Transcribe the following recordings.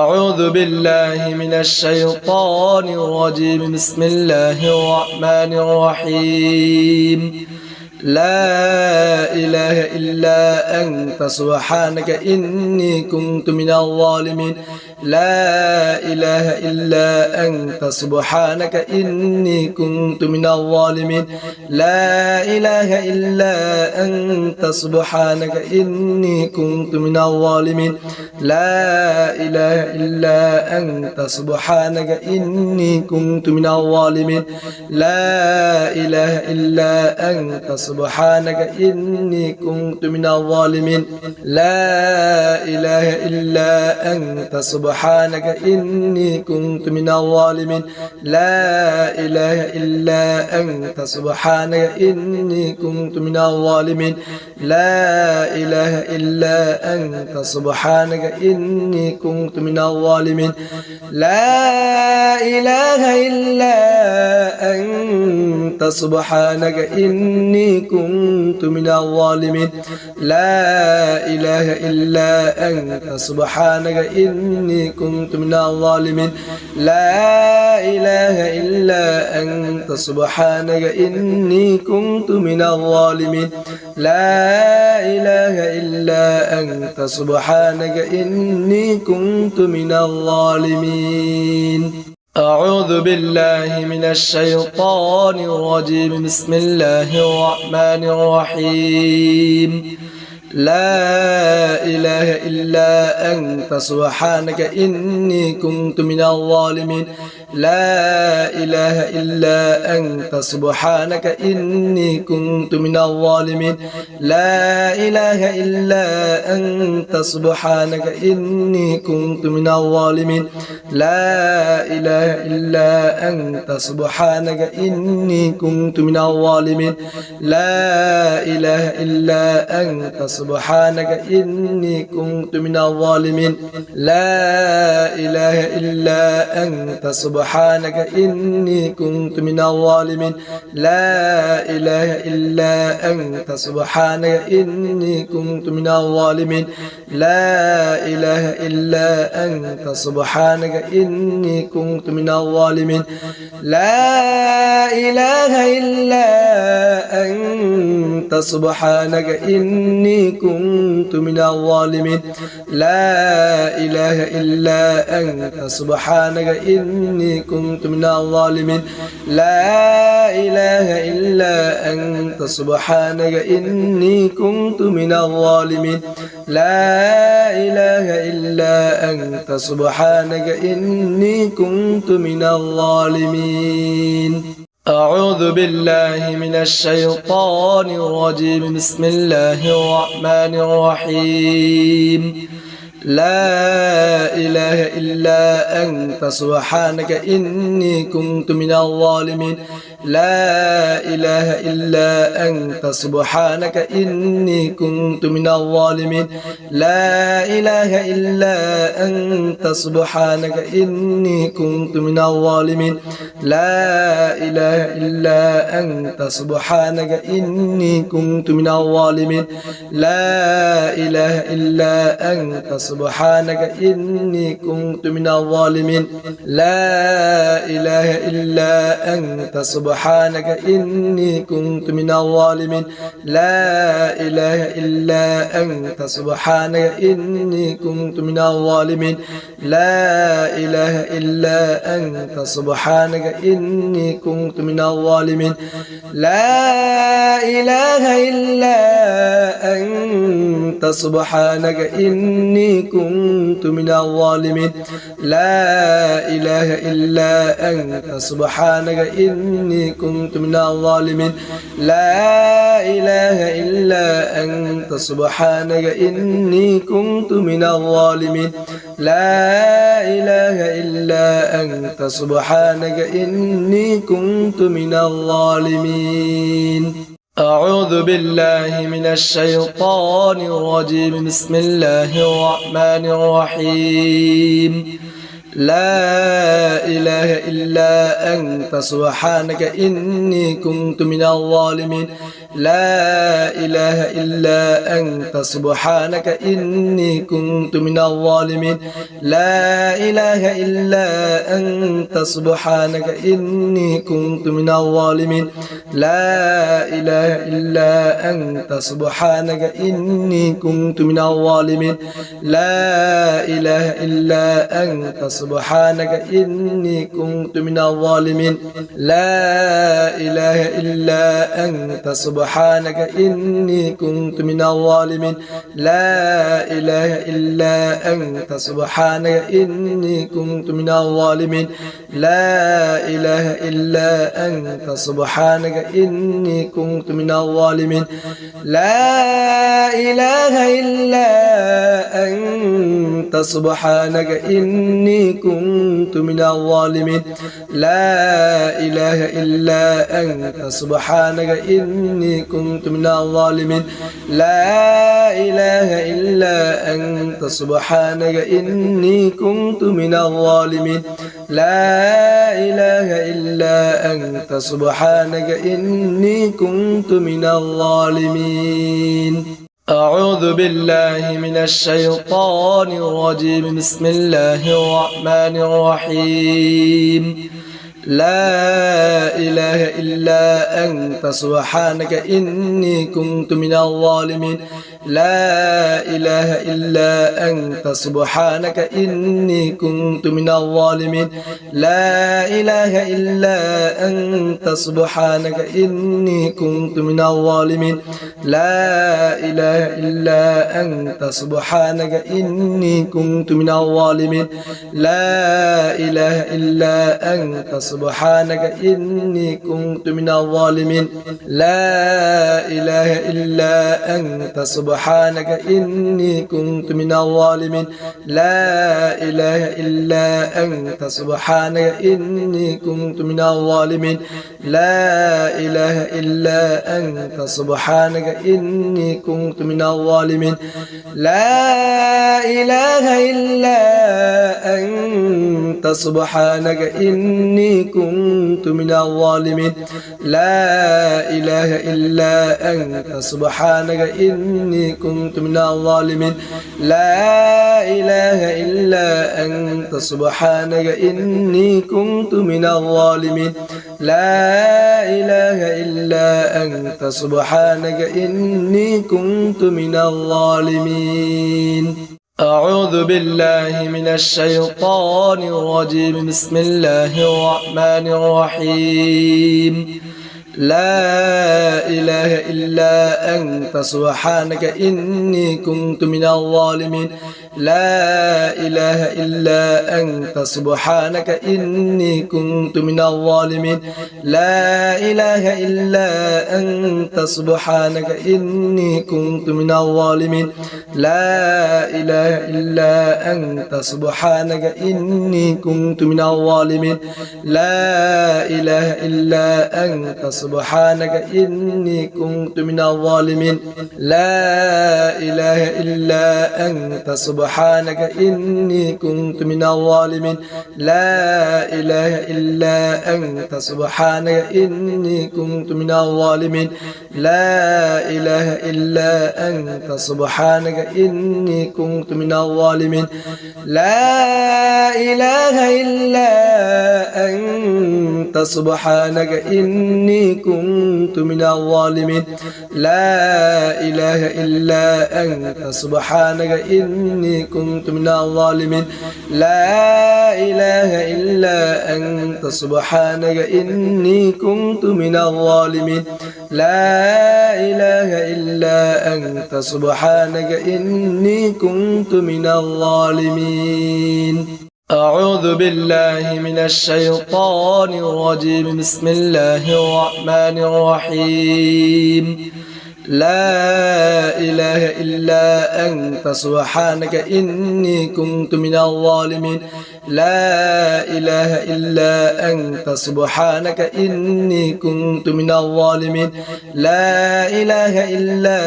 أعوذ بالله من الشيطان الرجيم. بسم الله الرحمن الرحيم. لا إله إلا أنت سبحانك إني كنت من الظالمين. لا إله إلا أنت سبحانك إني كنت من الظالمين. لا إله إلا أنت سبحانك إني كنت من الظالمين. لا إله إلا أنت سبحانك إني كنت من الظالمين. لا إله إلا أنت سبحانك إني كنت من الظالمين. لا إله إلا أنت سبحانك إني كنت من الظالمين. لا إله إلا أنت سبحانك إني كنت من الظالمين. لا إله إلا أنت سبحانك إني كنت من الظالمين. لا إله إلا أنت سبحانك إني كنت من الظالمين. لا إله إلا أنت سبحانك إني كنت من الظالمين. لا إله إلا أنت سبحانك إني كنت من الظالمين. لا إله إلا أنت سبحانك إني كنت من الظالمين. أعوذ بالله من الشيطان الرجيم. بسم الله الرحمن الرحيم. لا إله إلا أنت سبحانك إني كنت من الظالمين. لا إله إلا أنت سبحانك إني كنت من الظالمين. لا إله إلا أنت سبحانك إني كنت من الظالمين. لا إله إلا أنت سبحانك إني كنت من الظالمين. لا إله إلا أنت سبحانك إني كنت من الظالمين. لا إله إلا أنت سبحانك إني كنت من الظالمين. لا إله إلا أنت سبحانك إني كنت من الظالمين. لا إله إلا أنت سبحانك إني كنت من الظالمين. لا إله إلا أنت سبحانك إني كنت من الظالمين. لا إله إلا أنت سبحانك إني كنت من الظالمين. لا إله إلا أنت سبحانك إني كنت من الظالمين. لا إله إلا أنت سبحانك إني كنت من الظالمين. أعوذ بالله من الشيطان الرجيم. بسم الله الرحمن الرحيم. لا إله إلا أنت سبحانك إني كنت من الظالمين. لا إله إلا أنت سبحانك إني كنت من الظالمين. لا إله إلا أنت سبحانك إني كنت من الظالمين. لا إله إلا أنت سبحانك إني كنت من الظالمين. لا إله إلا أنت سبحانك إني كنت من الظالمين. لا إله إلا أنت سبحانك إني كنت من الظالمين. لا إله إلا أنت سبحانك إني كنت من الظالمين. لا إله إلا أنت سبحانك إني كنت من الظالمين. لا إله إلا أنت سبحانك إني كنت من الظالمين. لا إله إلا أنت سبحانك إني كنت من الظالمين. لا إله إلا أنت سبحانك إني كنت من الظالمين. لا إله إلا أنت سبحانك إني كنت من الظالمين. أعوذ بالله من الشيطان الرجيم. بسم الله الرحمن الرحيم. لا إله إلا أنت سبحانك إني كنت من الظالمين. لا إله إلا أنت سبحانك إني كنت من الظالمين لا إله إلا أنت سبحانك إني كنت من الظالمين لا إله إلا أنت سبحانك إني كنت من الظالمين لا إله إلا أنت سبحانك إني كنت من الظالمين لا إله إلا أنت سبحانك إني كنت من الظالمين لا إله إلا أنت سبحانك إني كنت من الظالمين لا إله إلا أنت سبحانك إني كنت من الظالمين لا إله إلا أنت سبحانك إني كنت من الظالمين لا إله إلا أنت سبحانك إني كنت من الظالمين لا إله إلا أنت سبحانك إني كنت من الظالمين لا إله إلا أنت سبحانك إني كنت من الظالمين أعوذ بالله من الشيطان الرجيم بسم الله الرحمن الرحيم لا إله إلا أنت سبحانك إني كنت من الظالمين لا إله إلا أنت سبحانك إني كنت من الظالمين لا إله إلا أنت سبحانك إني كنت من الظالمين لا إله إلا أنت سبحانك إني كنت من الظالمين لا إله إلا أنت سبحانك إني كنت من الظالمين لا إله إلا أنت سبحانك إني كنت من الظالمين لا إله إلا أنت سبحانك إني كنت من الظالمين لا إله إلا أنت سبحانك إني كنت من الظالمين لا إله إلا أنت سبحانك إني كنت من الظالمين لا إله إلا أنت سبحانك إني كنت من الظالمين لا إله إلا أنت سبحانك إني كنت من الظالمين لا إله إلا أنت سبحانك إني كنت من الظالمين أعوذ بالله من الشيطان الرجيم بسم الله الرحمن الرحيم لا إله إلا أنت سبحانك إني كنت من الظالمين لا إله إلا أنت سبحانك إني كنت من الظالمين لا إله إلا أنت سبحانك إني كنت من الظالمين لا إله إلا أنت سبحانك إني كنت من الظالمين لا إله إلا أنت سبحانك إني كنت من الظالمين لا إله إلا أنت سبحانك إني كنت من الظالمين لا إله إلا أنت سبحانك إني كنت من الظالمين لا إله إلا أنت سبحانك إني كنت من الظالمين لا إله إلا أنت سبحانك إني كنت من الظالمين لا إله إلا أنت سبحانك إني كنت من الظالمين لا إله إلا أنت سبحانك إني كنت من الظالمين لا إله إلا أنت سبحانك إني كنت من الظالمين أعوذ بالله من الشيطان الرجيم بسم الله الرحمن الرحيم لا إله إلا أنت سبحانك إني كنت من الظالمين لا إله إلا أنت سبحانك إني كنت من الظالمين لا إله إلا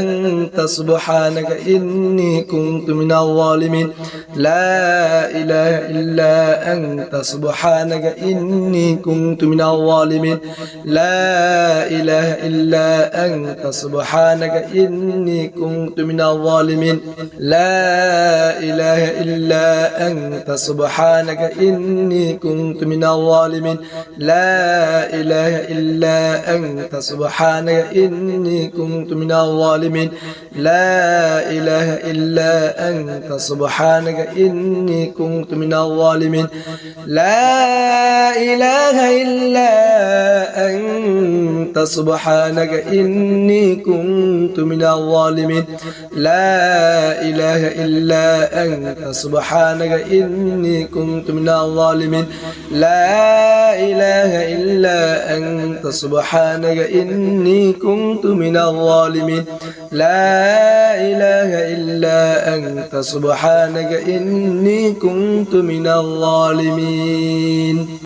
أنت سبحانك إني كنت من الظالمين لا إله إلا أنت سبحانك إني كنت من الظالمين لا إله إلا أنت سبحانك إني كنت من الظالمين لا إله إلا أنت سبحانك إني كنت من الظالمين لا إله إلا أنت سبحانك إني كنت من الظالمين لا إله إلا أنت سبحانك إني كنت من الظالمين لا إله إلا أنت سبحانك إني كنت من الظالمين لا إله إلا أنت سبحانك إني كنت من الظالمين لا إله إلا أنت سبحانك إني كنت من الظالمين لا إله إلا أنت سبحانك إني كنت من الظالمين